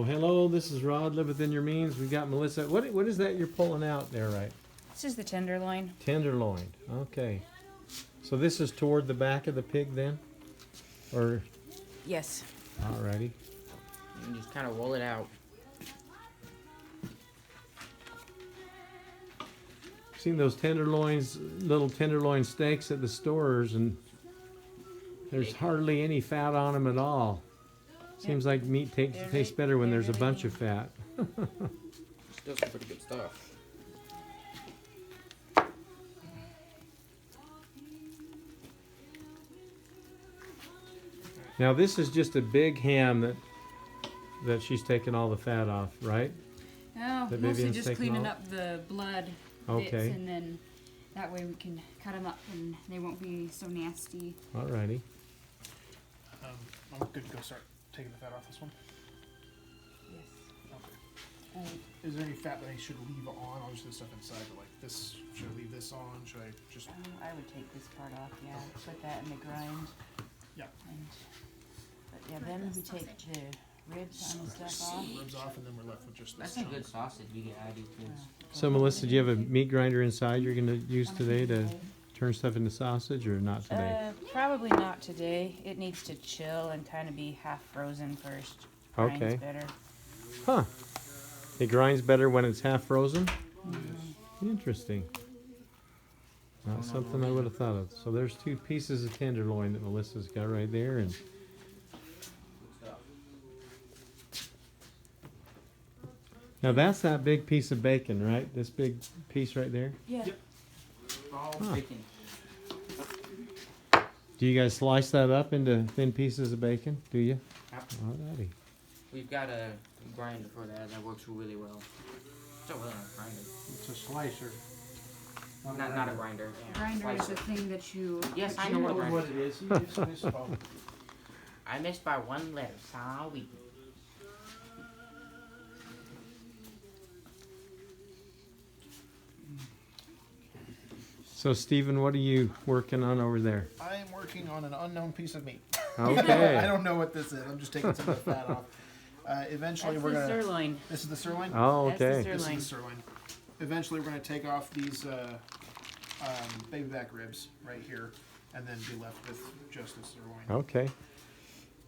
Well, hello, this is Rod, Live Within Your Means. We got Melissa. What is that you're pulling out there, right? This is the tenderloin. Tenderloin. Okay. So this is toward the back of the pig then? Or? Yes. Alrighty. And just kind of roll it out. Seen those tenderloins, little tenderloin steaks at the stores, and there's hardly any fat on them at all. Seems like meat tastes better when there's a bunch of fat. Still some pretty good stuff. Now this is just a big ham that she's taking all the fat off, right? Oh, That mostly Vivian's just taking cleaning all? up the blood Okay. bits, and then that way we can cut them up and they won't be so nasty. Alrighty. I'm good to go start taking the fat off this one. Yes. Okay. Is there any fat that I should leave on? I'll just do stuff inside, but like this, should I leave this on? Should I just... I would take this part off, yeah. Put that in the grind. Yeah. But yeah, then we take the ribs and stuff off. Ribs off, and then we're left with just this. That's a good sausage we get out of these kids. So Melissa, do you have a meat grinder inside you're gonna use today to turn stuff into sausage, or not today? Probably not today. It needs to chill and kind of be half frozen first. Grinds Okay. better. Huh. It grinds better when it's half frozen? Mm-hmm. Interesting. Not something I would have thought of. So there's 2 pieces of tenderloin that Melissa's got right there, and now that's that big piece of bacon, right? This big piece right there? Yeah. Yep. All Huh. bacon. Do you guys slice that up into thin pieces of bacon? Do you? Yep. Alrighty. We've got a grinder for that. That works really well. So well, a grinder. It's a slicer. Not a grinder. Yeah. Grinder is the Slicer. thing that you... Yes, I know what a grinder is. it is. You just misspoke. I missed by 1 letter. Sorry. So Stephen, what are you working on over there? I am working on an unknown piece of meat. Okay. I don't know what this is. I'm just taking some of the fat off. Eventually, That's we're the gonna. sirloin. This is the sirloin. Oh, That's the okay. sirloin. This is the sirloin. Eventually, we're gonna take off these baby back ribs right here, and then be left with just the sirloin. Okay.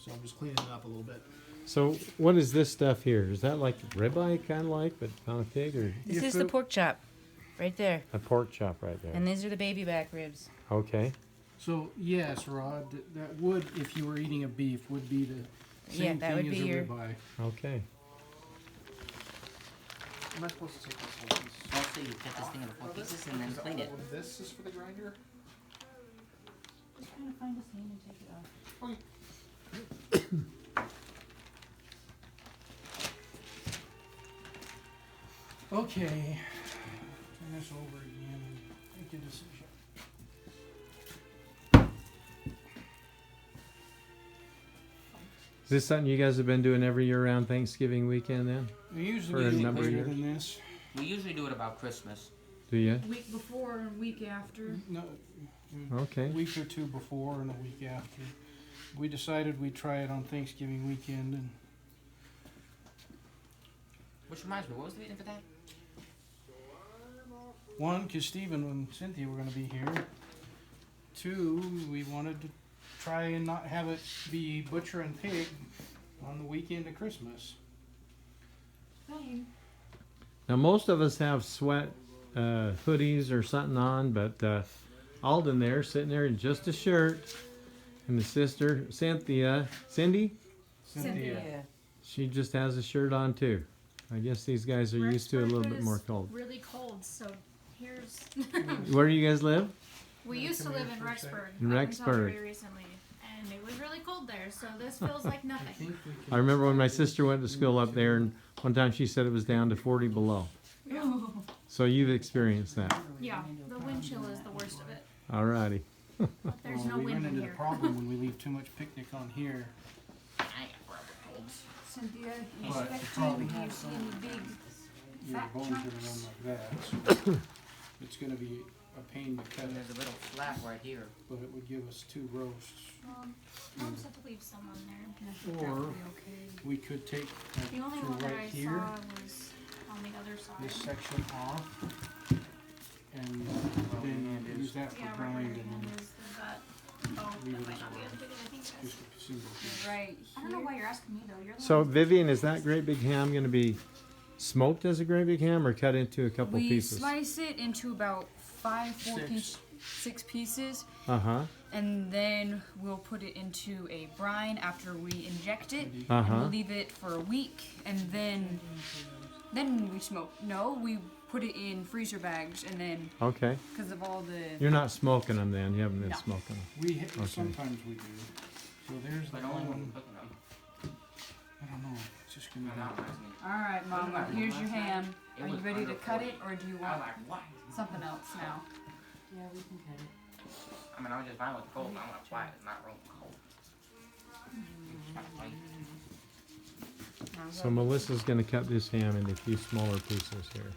So I'm just cleaning it up a little bit. So what is this stuff here? Is that like ribeye kind of like, but on a pig, or This If is the it- pork chop. Right there. a pork chop right there? And these are the baby back ribs. Okay. So yes, Rod, that would, if you were eating a beef, would be the Yeah, same that would thing as be a your- ribeye. Okay. Am I supposed to take this whole piece? Mostly you cut this thing into 4 pieces and then clean it. This is for the grinder. Just trying to find a seam and take it off. Okay, turn this over again and make a decision. Is this something you guys have been doing every year around Thanksgiving weekend then? We For usually a do it number of later years. than this. We usually do it about Christmas. Do you? Week before and week after. No, Okay. a week or 2 before and a week after. We decided we'd try it on Thanksgiving weekend, and Which reminds me, what was the reason for that? one, because Stephen and Cynthia were going to be here. 2, we wanted to try and not have it be butcher and pig on the weekend of Christmas. Now most of us have sweat hoodies or something on, but Alden there, sitting there in just a shirt, and the sister Cindy, Cynthia. she just has a shirt on too. I guess these guys are used to a little bit more cold. Really cold, so here's. Where do you guys live? We used to live in Rexburg. In up until Rexburg. very recently, and it was really cold there. So this feels like nothing. I remember when my sister went to school up there, and one time she said it was down to 40 below. So you've experienced that. Yeah, the wind chill is the worst of it. Alrighty. There's Well, no we wind run in into here. the problem when we leave too much picnic on here. I got rubber colds. Cynthia, But expecting, probably do you have see any big Your fat bones are chunks? gonna run like that. So it's gonna be a pain to cut And it, there's a little flap right here. but it would give us 2 roasts. I'll just have to leave some on there. Or That'd be okay. we could take The only through one that right I here, saw was on the other this side. section off, and then use that for Yeah, right grind where your and hand then is that. Oh, leave that it might as not be well. as big as I think it is. just a single piece. Right I don't know here. why you're asking me though. You're the So one. Vivian, is that great big ham going to be smoked as a great big ham or cut into a couple We pieces? slice it into about 6. 6 pieces, Uh-huh. and then we'll put it into a brine after we inject it, and Uh-huh. we'll leave it for a week, and then we smoke. No, we put it in freezer bags, and then Okay. because of all the You're not smoking them then. You haven't been No. smoking them. We sometimes we do. So there's the But only when one. we're cooking them. I don't know. It's just gonna No, be. that reminds me. All right, Mama. Here's your ham. It Are you was ready to cut undercooked. it, or do you I was want like, what? something else now? Yeah, we can cut it. I mean, I was just fine with the cold, but I want to fly it, not roll cold. It's not funny. So Melissa's going to cut this ham into a few smaller pieces here.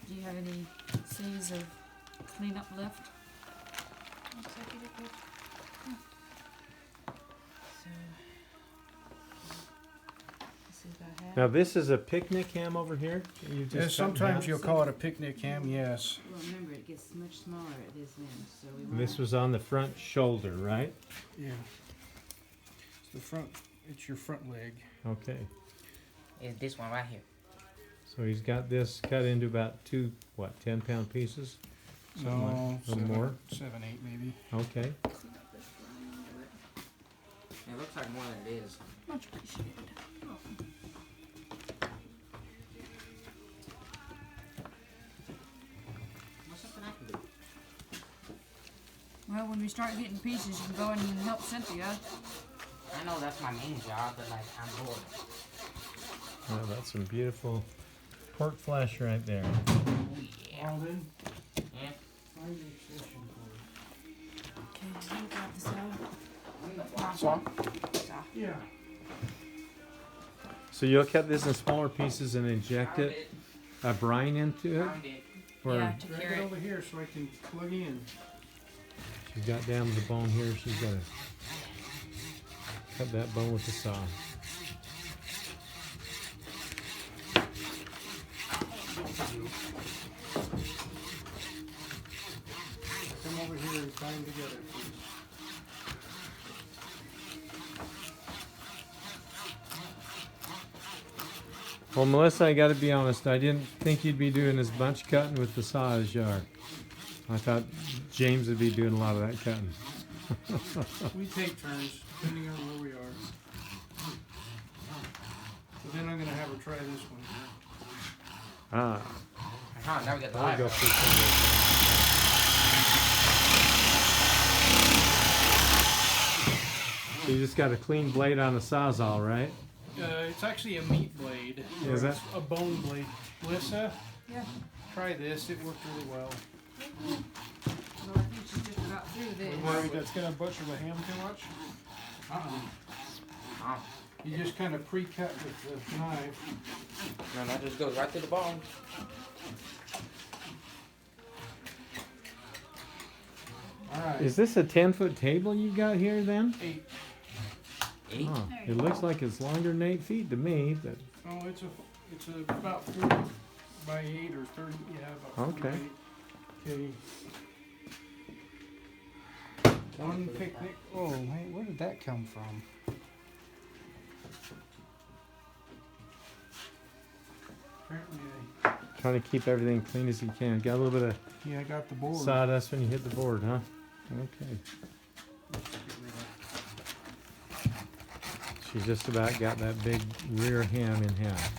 Do you have any C's of cleanup left? Looks like you did good. So, this is about half. Now this is a picnic ham over here. You just Yeah, cut in sometimes half? you'll call it a picnic ham. Yes. Well, remember, it gets much smaller at this end, so we want. This was on the front shoulder, right? Yeah. It's the front. It's your front leg. Okay. It's this one right here. So he's got this cut into about 10-pound pieces? Something like- No, a little more? 7, 8 maybe. Okay. It looks like more than it is. Much appreciated. What's something I can do? Well, when we start getting pieces, you can go in and help Cynthia. I know that's my main job, but like, I'm bored. Well, that's some beautiful pork flesh right there. Oh, yeah. Well then, Yeah. find the extension cord. Okay, you got this out. I'm the block. Saw? Yeah. So you'll cut this in smaller pieces and inject Found it, a brine into it? Found it. Or Yeah, to Drag carry it it. over here so I can plug in. she's got down to the bone here. She's got to cut that bone with the saw. Come over here and bind together, please. Well, Melissa, I got to be honest. I didn't think you'd be doing as much cutting with the saw as you are. I thought James would be doing a lot of that cutting. We take turns, depending on where we are. So then I'm gonna have her try this one. Ah, Now we got the I'll light. go through some of those. So you just got a clean blade on a sawzall, right? It's actually a meat blade. Is It's it? a bone blade. Melissa, Yeah. try this. It worked really well. Well, I think she's just about through this. Worried that's gonna butcher the ham too much? Oh. You just kind of pre-cut with the knife. No, that just goes right through the bone. All right. Is this a 10-foot table you got here then? 8. 8? Huh. It looks like it's longer than 8 feet to me, but Oh, it's a about 40 by 8 or 30. Yeah, about 40 by Okay. 8. Okay. One picnic. Oh, wait, where did that come from? Apparently, trying to keep everything clean as you can. Got a little bit of yeah, I got the board. sawdust when you hit the board, huh? Okay. She's just about got that big rear ham in half.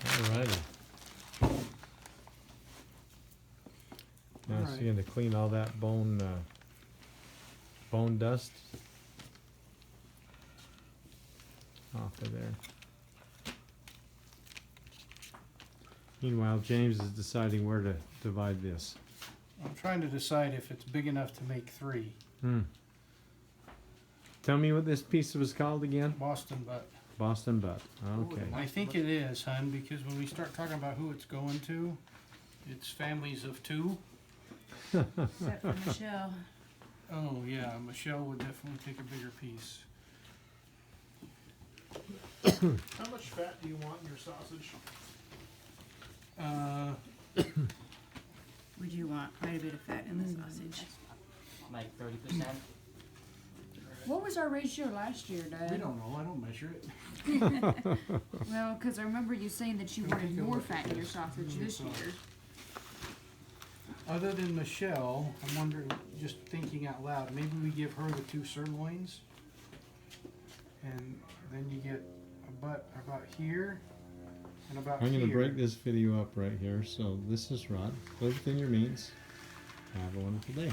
Alrighty. Now she's going to clean all that bone dust. off of there. Meanwhile, James is deciding where to divide this. I'm trying to decide if it's big enough to make 3. Tell me what this piece was called again? Boston butt. Boston butt. Okay. I think it is, hun, because when we start talking about who it's going to, it's families of 2. Except for Michelle. Oh yeah, Michelle would definitely take a bigger piece. How much fat do you want in your sausage? Would you want quite a bit of fat in the sausage? Like 30%. What was our ratio last year, Dad? We don't know. I don't measure it. Well, because I remember you saying that you wanted more fat in your sausage this year. Other than Michelle, I'm wondering, just thinking out loud, maybe we give her the 2 sirloins, and then you get a butt about here and about I'm here. going to break this video up right here. So this is Rod. Live within your means. Have a wonderful day.